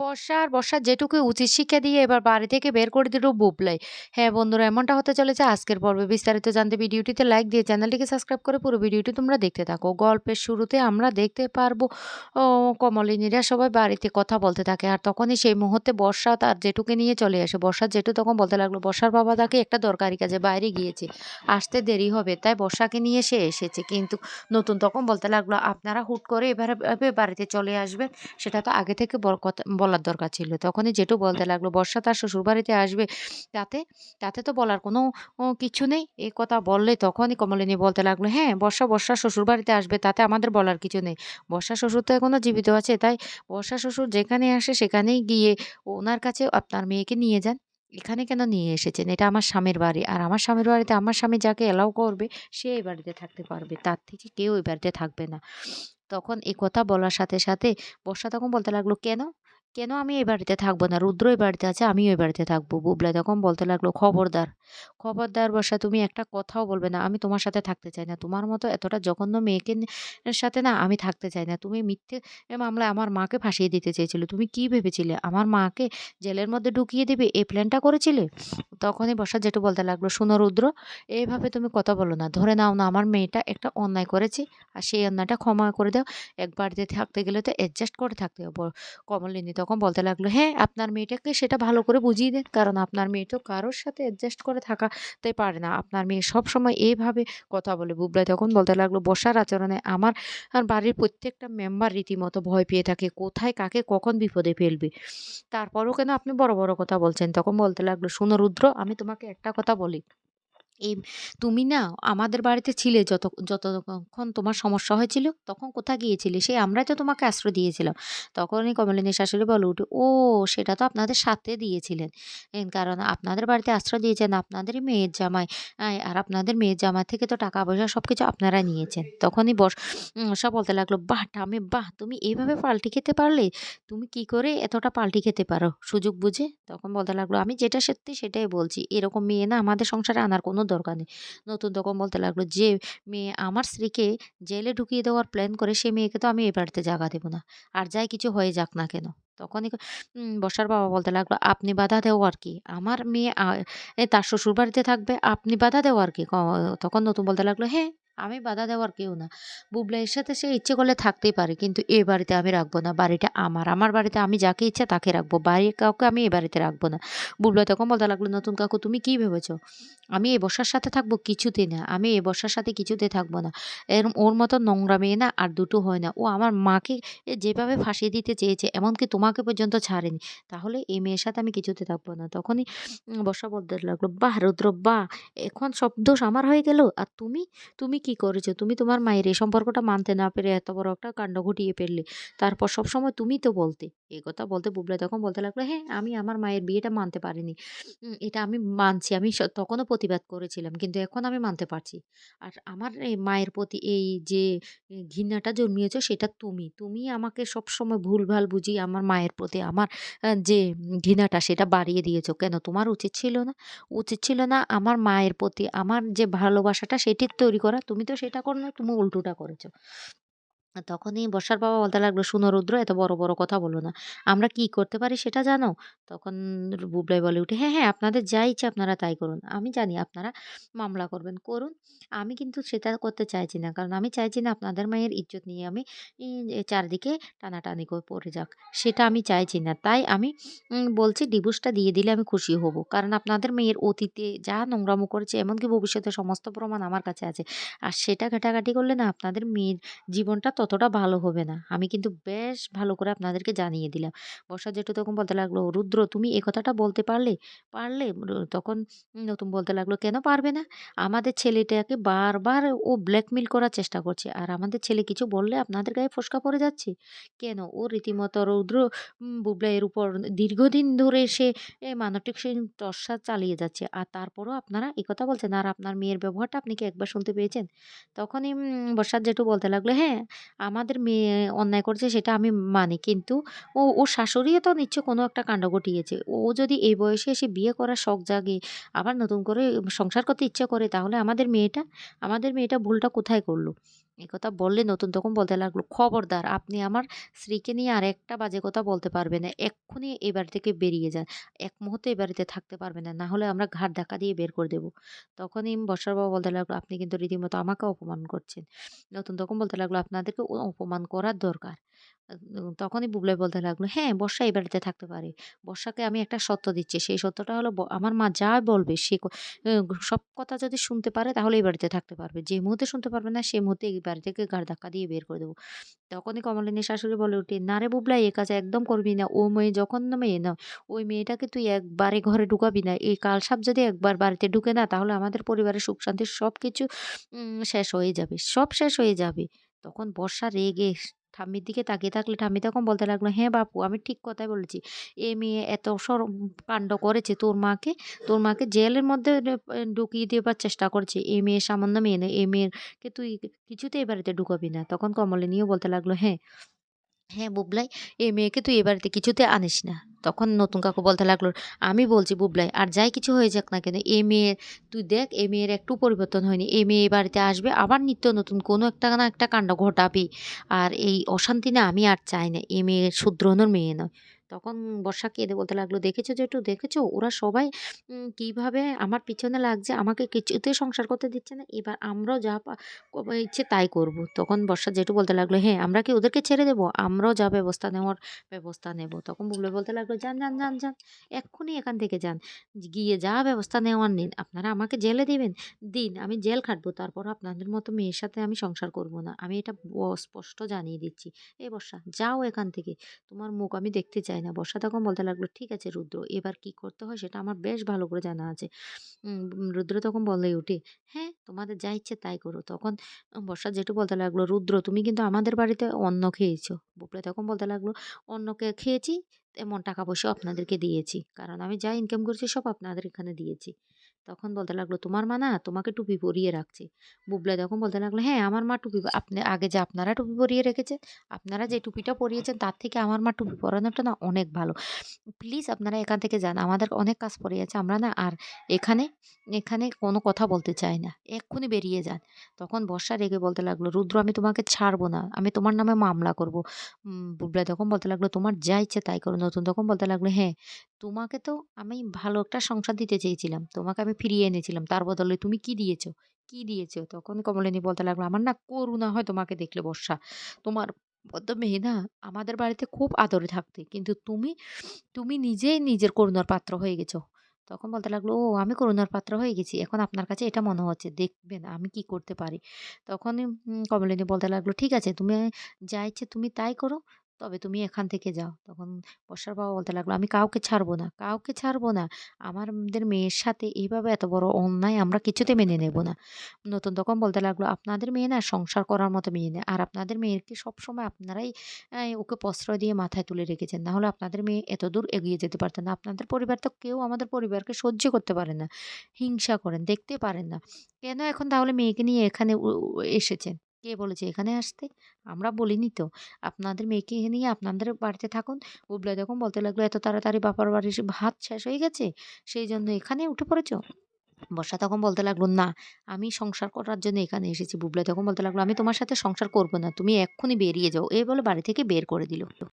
বর্ষার যেটুকু উচিত শিক্ষা দিয়ে এবার বাড়ি থেকে বের করে দিল বুবলাই। হ্যাঁ বন্ধুরা, এমনটা হতে চলেছে আজকের পর্বে। বিস্তারিত জানতে ভিডিওটিতে লাইক দিয়ে চ্যানেলটিকে সাবস্ক্রাইব করে পুরো ভিডিওটি তোমরা দেখতে থাকো। গল্পের শুরুতে আমরা দেখতে পারবো ও কমলিনীরা সবাই বাড়িতে কথা বলতে থাকে। আর তখনই সেই মুহূর্তে বর্ষা তার জেঠুকে নিয়ে চলে আসে। বর্ষার জেঠু তখন বলতে লাগলো, বর্ষার বাবা তাকে একটা দরকারি কাজে বাইরে গিয়েছে, আসতে দেরি হবে, তাই বর্ষাকে নিয়ে সে এসেছে। কিন্তু নতুন তখন বলতে লাগলো, আপনারা হুট করে এভাবে এভাবে বাড়িতে চলে আসবেন, সেটা তো আগে থেকে বলার দরকার ছিল। তখনই জেঠু বলতে লাগলো, বর্ষা তার শ্বশুরবাড়িতে আসবে, তাতে তাতে তো বলার কোনো কিছু নেই। এ কথা বললে তখনই কমলিনী বলতে লাগলো, হ্যাঁ বর্ষার শ্বশুরবাড়িতে আসবে, তাতে আমাদের বলার কিছু নেই। বর্ষার শ্বশুর তো এখনো জীবিত আছে, তাই বর্ষার শ্বশুর যেখানে আসে সেখানেই গিয়ে ওনার কাছে আপনার মেয়েকে নিয়ে যান। এখানে কেন নিয়ে এসেছেন? এটা আমার স্বামীর বাড়ি। আর আমার স্বামীর বাড়িতে আমার স্বামী যাকে এলাও করবে সে এই বাড়িতে থাকতে পারবে। তার থেকে কেউ এই বাড়িতে থাকবে না। তখন এই কথা বলার সাথে, সাথে বর্ষা তখন বলতে লাগলো, "কেন? কেন আমি এই বাড়িতে থাকবো না? রুদ্র এই বাড়িতে আছে, আমিও এই বাড়িতে থাকবো।" বুবলাই তখন বলতে লাগলো, "খবরদার! খবরদার বর্ষা, তুমি একটা কথাও বলবে না। আমি তোমার সাথে থাকতে চাই না। তোমার মতো এতটা জঘন্য মেয়েকে সাথে না আমি থাকতে চাই না। তুমি মিথ্যে মামলায় আমার মাকে ফাঁসিয়ে দিতে চেয়েছিলে। তুমি কি ভেবেছিলে? আমার মাকে জেলের মধ্যে ঢুকিয়ে দিবে এই প্ল্যানটা করেছিলে?" তখনই বর্ষা জেঠু বলতে লাগলো, "শোনো রুদ্র, এভাবে তুমি কথা বলো না। ধরে নাও না আমার মেয়েটা একটা অন্যায় করেছে। আর সেই অন্যায়টা ক্ষমা করে দাও। এক বাড়িতে থাকতে গেলে তো অ্যাডজাস্ট করে থাকতে হবে।" কমলিনী তখন বলতে লাগলো, "হ্যাঁ, আপনার মেয়েটাকে সেটা ভালো করে বুঝিয়ে দেন। কারণ আপনার মেয়ে তো কারোর সাথে অ্যাডজাস্ট করে থাকাতে পারে না। আপনার মেয়ে সবসময় এভাবে কথা বলে।" বুবলাই তখন বলতে লাগলো, "বর্ষার আচরণে আমার বাড়ির প্রত্যেকটা মেম্বার রীতিমতো ভয় পেয়ে থাকে। কোথায় কাকে কখন বিপদে ফেলবে। তারপরেও কেন আপনি বড়, বড় কথা বলছেন?" তখন বলতে লাগলো, "শোনো রুদ্র, আমি তোমাকে একটা কথা বলি। এই তুমি না আমাদের বাড়িতে ছিলে যতক্ষণ তোমার সমস্যা হয়েছিল, তখন কোথায় গিয়েছিলে? সেই আমরাই তো তোমাকে আশ্রয় দিয়েছিলাম।" তখনই কমলিনীর শাশুড়ি বলে উঠে, "ও সেটা তো আপনাদের সাথে দিয়েছিলেন। কারণ আপনাদের বাড়িতে আশ্রয় দিয়েছেন আপনাদেরই মেয়ের জামাই। আর আপনাদের মেয়ের জামাই থেকে তো টাকা-পয়সা সবকিছু আপনারা নিয়েছেন।" তখনই বর্ষা বলতে লাগলো, "বাহ! ঠাম্মি বাহ! তুমি এইভাবে পাল্টি খেতে পারলে? তুমি কি করে এতটা পাল্টি খেতে পারো সুযোগ বুঝে?" তখন বলতে লাগলো, "আমি যেটা সত্যি সেটাই বলছি। এরকম মেয়ে না আমাদের সংসারে আনার কোনো দরকার নেই।" নতুন তখন বলতে লাগলো, "যে মেয়ে আমার স্ত্রীকে জেলে ঢুকিয়ে দেওয়ার প্ল্যান করে সে মেয়েকে তো আমি এ বাড়িতে জায়গা দেব না। আর যাই কিছু হয়ে যাক না কেন।" তখনই বর্ষার বাবা বলতে লাগলো, "আপনি বাধা দেওয়ার কি? আমার মেয়ে তার শ্বশুরবাড়িতে থাকবে, আপনি বাধা দেওয়ার কি?" তখন নতুন বলতে লাগলো, "হ্যাঁ, আমি বাধা দেওয়ার কেউ না। বুবলাইয়ের সাথে সে ইচ্ছে করলে থাকতেই পারে। কিন্তু এ বাড়িতে আমি রাখবো না। বাড়িটা আমার। আমার বাড়িতে আমি যাকে ইচ্ছা তাকে রাখবো। বাড়ির কাউকে আমি এ বাড়িতে রাখবো না।" বুবলাই তখন বলতে লাগলো, "নতুন কাকু তুমি কি ভেবেছো? আমি এ বর্ষার সাথে থাকবো? কিছুতেই না। আমি এ বর্ষার সাথে কিছুতেই থাকবো না। ওর মতো নোংরা মেয়ে না আর দুটো হয় না। ও আমার মাকে যেভাবে ফাঁসিয়ে দিতে চেয়েছে, এমনকি তোমাকে পর্যন্ত ছাড়েনি। তাহলে এই মেয়ের সাথে আমি কিছুতে থাকবো না।" তখনই বর্ষা বলতে লাগলো, "বাহ! রুদ্র বাহ! এখন সব দোষ আমার হয়ে গেল? আর তুমি? তুমি কি করেছো? তুমি তোমার মায়ের এই সম্পর্কটা মানতে না পেরে এত বড় একটা কাণ্ড ঘটিয়ে ফেললে। তারপর সবসময় তুমিই তো বলতে।" এই কথা বলতে বুবলাই তখন বলতে লাগলো, "হ্যাঁ, আমি আমার মায়ের বিয়েটা মানতে পারিনি। এটা আমি মানছি। আমি তখনও প্রতিবাদ করেছিলাম। কিন্তু এখন আমি মানতে পারছি। আর আমার এই মায়ের প্রতি এই যে ঘৃণাটা জন্মিয়েছ সেটা তুমি। তুমি আমাকে সবসময় ভুলভাল বুঝিয়ে আমার মায়ের প্রতি আমার যে ঘৃণাটা সেটা বাড়িয়ে দিয়েছ। কেন তোমার উচিত ছিল না? উচিত ছিল না আমার মায়ের প্রতি আমার যে ভালোবাসাটা সেটি তৈরি করা? তুমি তো সেটা করো নাই, তুমি উল্টোটা করেছ।" তখনই বর্ষার বাবা বলতে লাগলো, "শুনো রুদ্র, এত বড়, বড় কথা বলো না। আমরা কি করতে পারি সেটা জানো?" তখন বুবলাই বলে উঠে, "হ্যাঁ, হ্যাঁ, আপনাদের যা ইচ্ছা আপনারা তাই করুন। আমি জানি আপনারা মামলা করবেন, করুন। আমি কিন্তু সেটা করতে চাইছি না। কারণ আমি চাইছি না আপনাদের মায়ের ইজ্জত নিয়ে আমি চারদিকে টানাটানি পড়ে যাক। সেটা আমি চাইছি না। তাই আমি বলছি ডিভোর্সটা দিয়ে দিলে আমি খুশি হব। কারণ আপনাদের মেয়ের অতীতে যা নোংরামো করেছে এমনকি ভবিষ্যতে সমস্ত প্রমাণ আমার কাছে আছে। আর সেটা ঘাটাঘাটি করলে না আপনাদের মেয়ের জীবনটা ততটা ভালো হবে না। আমি কিন্তু বেশ ভালো করে আপনাদেরকে জানিয়ে দিলাম।" বর্ষা জেঠু তখন বলতে লাগলো, "রুদ্র তুমি এ কথাটা বলতে পারলে? পারলে?" তখন নতুন বলতে লাগলো, "কেন পারবে না? আমাদের ছেলেটাকে বারবার ও ব্ল্যাকমেইল করার চেষ্টা করছে। আর আমাদের ছেলে কিছু বললে আপনাদের গায়ে ফোস্কা পড়ে যাচ্ছে। কেন? ও রীতিমতো রৌদ্র বুবলাইয়ের উপর দীর্ঘদিন ধরে সে মানসিক টর্চার চালিয়ে যাচ্ছে। আর তারপরেও আপনারা এ কথা বলছেন। আর আপনার মেয়ের ব্যবহারটা আপনি কি একবার শুনতে পেয়েছেন?" তখনই বর্ষার জেঠু বলতে লাগলো, "হ্যাঁ, আমাদের মেয়ে অন্যায় করেছে সেটা আমি মানি। কিন্তু ওর শাশুড়িও তো নিশ্চয় কোনো একটা কাণ্ড ঘটিয়েছে। ও যদি এই বয়সে এসে বিয়ে করার শখ জাগে, আবার নতুন করে সংসার করতে ইচ্ছা করে, তাহলে আমাদের মেয়েটা ভুলটা কোথায় করল?" একথা বললে নতুন তখন বলতে লাগলো, "খবরদার! আপনি আমার স্ত্রীকে নিয়ে আর একটা বাজে কথা বলতে পারবেন না। এক্ষুনি এই বাড়ি থেকে বেরিয়ে যান। এক মুহূর্ত এই বাড়িতে থাকতে পারবেন না। না হলে আমরা ঘাড় ধাক্কা দিয়ে বের করে দেব।" তখনই বর্ষার বাবা বলতে লাগলো, "আপনি কিন্তু রীতিমতো আমাকে অপমান করছেন।" নতুন তখন বলতে লাগলো, "আপনাদেরকে অপমান করার দরকার।" তখনই বুবলাই বলতে লাগলো, "হ্যাঁ, বর্ষা এই বাড়িতে থাকতে পারে। বর্ষাকে আমি একটা সত্য দিচ্ছি। সেই সত্যটা হলো আমার মা যা বলবে সে এ সব কথা যদি শুনতে পারে তাহলে এই বাড়িতে থাকতে পারবে। যে মুহূর্তে শুনতে পারবে না সে মুহূর্তে এই বাড়ি থেকে ঘাড় ধাক্কা দিয়ে বের করে দেব।" তখনই কমলিনীর শাশুড়ি বলে ওঠে, "না রে বুবলাই এ কাজ একদম করবি না। ও মেয়ে জঘন্য মেয়ে না। ওই মেয়েটাকে তুই একবারে ঘরে ঢুকাবি না। এই কালসাপ যদি একবার বাড়িতে ঢুকে না তাহলে আমাদের পরিবারের সুখ শান্তি সবকিছু শেষ হয়ে যাবে। সব শেষ হয়ে যাবে।" তখন বর্ষা রেগে ঠাম্মির দিকে তাকিয়ে থাকলে ঠাম্মি তখন বলতে লাগলো, "হ্যাঁ বাপু আমি ঠিক কথাই বলেছি। এ মেয়ে এত কাণ্ড করেছে তোর মাকে জেলের মধ্যে ঢুকিয়ে দেবার চেষ্টা করেছে। এই মেয়ে সামান্য মেয়ে না। এই মেয়েকে তুই কিছুতেই এ বাড়িতে ঢুকাবি না।" তখন কমলিনীও বলতে লাগলো, "হ্যাঁ, হ্যাঁ বুবলাই এই মেয়েকে তুই এ বাড়িতে কিছুতে আনিস না।" তখন নতুন কাকু বলতে লাগলো, "আমি বলছি বুবলাই আর যাই কিছু হয়ে যাক না কেন এই মেয়ে তুই দেখ এই মেয়ের একটু পরিবর্তন হয়নি। এই মেয়ে এই বাড়িতে আসবে আবার নিত্য নতুন কোনো একটা না একটা কাণ্ড ঘটাবেই। আর এই অশান্তি না আমি আর চাই না। এই মেয়ে শুধরানোর মেয়ে নয়।" তখন বর্ষা কেঁদে বলতে লাগলো, "দেখেছো জেঠু দেখেছো? ওরা সবাই কিভাবে আমার পিছনে লাগছে, আমাকে কিছুতেই সংসার করতে দিচ্ছে না। এবার আমরাও যা ইচ্ছে তাই করব।" তখন বর্ষার জেঠু বলতে লাগলো, "হ্যাঁ, আমরা কি ওদেরকে ছেড়ে দেব? আমরাও যা ব্যবস্থা নেওয়ার ব্যবস্থা নেব।" তখন বুবলাই বলতে লাগলো, "যান, যান, যান, যান। এক্ষুনি এখান থেকে যান। গিয়ে যা ব্যবস্থা নেওয়ার নিন। আপনারা আমাকে জেলে দিবেন? দিন, আমি জেল খাটবো। তারপরও আপনাদের মতো মেয়ের সাথে আমি সংসার করব না। আমি এটা স্পষ্ট জানিয়ে দিচ্ছি। এই বর্ষা যাও এখান থেকে। তোমার মুখ আমি দেখতে চাই না।" বর্ষা তখন বলতে লাগলো, "ঠিক আছে রুদ্র, এবার কি করতে হয় সেটা আমার বেশ ভালো করে জানা আছে।" রুদ্র তখন বলে ওঠে, "হ্যাঁ, তোমাদের যা ইচ্ছে তাই করো।" তখন বর্ষা জেঠু বলতে লাগলো, "রুদ্র তুমি কিন্তু আমাদের বাড়িতে অন্ন খেয়েছো।" বুবলাই তখন বলতে লাগলো, "অন্নকে খেয়েছি, তেমন টাকা পয়সাও আপনাদেরকে দিয়েছি। কারণ আমি যা ইনকাম করেছি সব আপনাদের এখানে দিয়েছি।" তখন বলতে লাগলো, "তোমার মা না তোমাকে টুপি পরিয়ে রাখছে।" বুবলাই তখন বলতে লাগলো, "হ্যাঁ, আমার মা টুপি আপনি আগে যে আপনারা টুপি পরিয়ে রেখেছেন, আপনারা যে টুপিটা পরিয়েছেন তার থেকে আমার মা টুপি পরানোটা না অনেক ভালো। প্লিজ আপনারা এখান থেকে যান। আমাদের অনেক কাজ পড়ে আছে। আমরা না আর এখানে এখানে কোনো কথা বলতে চাই না। এক্ষুনি বেরিয়ে যান।" তখন বর্ষা রেগে বলতে লাগলো, "রুদ্র আমি তোমাকে ছাড়বো না। আমি তোমার নামে মামলা করব।" বুবলাই তখন বলতে লাগলো, "তোমার যা ইচ্ছে তাই করো।" নতুন তখন বলতে লাগলো, "হ্যাঁ, তোমাকে তো আমি ভালো একটা সংসার দিতে চেয়েছিলাম। তোমাকে আমি ফিরিয়ে এনেছিলাম। তার বদলে তুমি কি দিয়েছো? কি দিয়েছো?" তখন কমলিনী বলতে লাগলো, "আমার না করুণা হয় তোমাকে দেখলে বর্ষা। তোমার মতো মেয়ে না আমাদের বাড়িতে খুব আদরে থাকতে। কিন্তু তুমি নিজেই নিজের করুণার পাত্র হয়ে গেছো।" তখন বলতে লাগলো, "ও আমি করুণার পাত্র হয়ে গেছি। এখন আপনার কাছে এটা মনে হচ্ছে। দেখবেন আমি কি করতে পারি।" তখনই কমলিনী বলতে লাগলো, "ঠিক আছে তুমি যা ইচ্ছে তুমি তাই করো। তবে তুমি এখান থেকে যাও।" তখন বর্ষার বাবা বলতে লাগলো, "আমি কাউকে ছাড়বো না, কাউকে ছাড়বো না। আমাদের মেয়ের সাথে এইভাবে এত বড় অন্যায় আমরা কিছুতে মেনে নেব না।" নতুন তখন বলতে লাগলো, "আপনাদের মেয়ে না সংসার করার মতো মেয়ে না। আর আপনাদের মেয়েকে সবসময় আপনারাই ওকে প্রশ্রয় দিয়ে মাথায় তুলে রেখেছেন। না হলে আপনাদের মেয়ে এতদূর এগিয়ে যেতে পারত না। আপনাদের পরিবার তো কেউ আমাদের পরিবারকে সহ্য করতে পারে না। হিংসা করেন, দেখতে পারেন না। কেন এখন তাহলে মেয়েকে নিয়ে এখানে এসেছেন? কে বলেছে এখানে আসতে? আমরা বলিনি তো। আপনাদের মেয়েকে নিয়ে আপনাদের বাড়িতে থাকুন।" বুবলাই তখন বলতে লাগলো, "এত তাড়াতাড়ি বাপের বাড়ির ভাত শেষ হয়ে গেছে? সেইজন্য এখানে উঠে পড়েছ?" বর্ষা তখন বলতে লাগলো, "না, আমি সংসার করার জন্য এখানে এসেছি।" বুবলাই তখন বলতে লাগলো, "আমি তোমার সাথে সংসার করব না। তুমি এক্ষুনি বেরিয়ে যাও।" এই বলে বাড়ি থেকে বের করে দিল।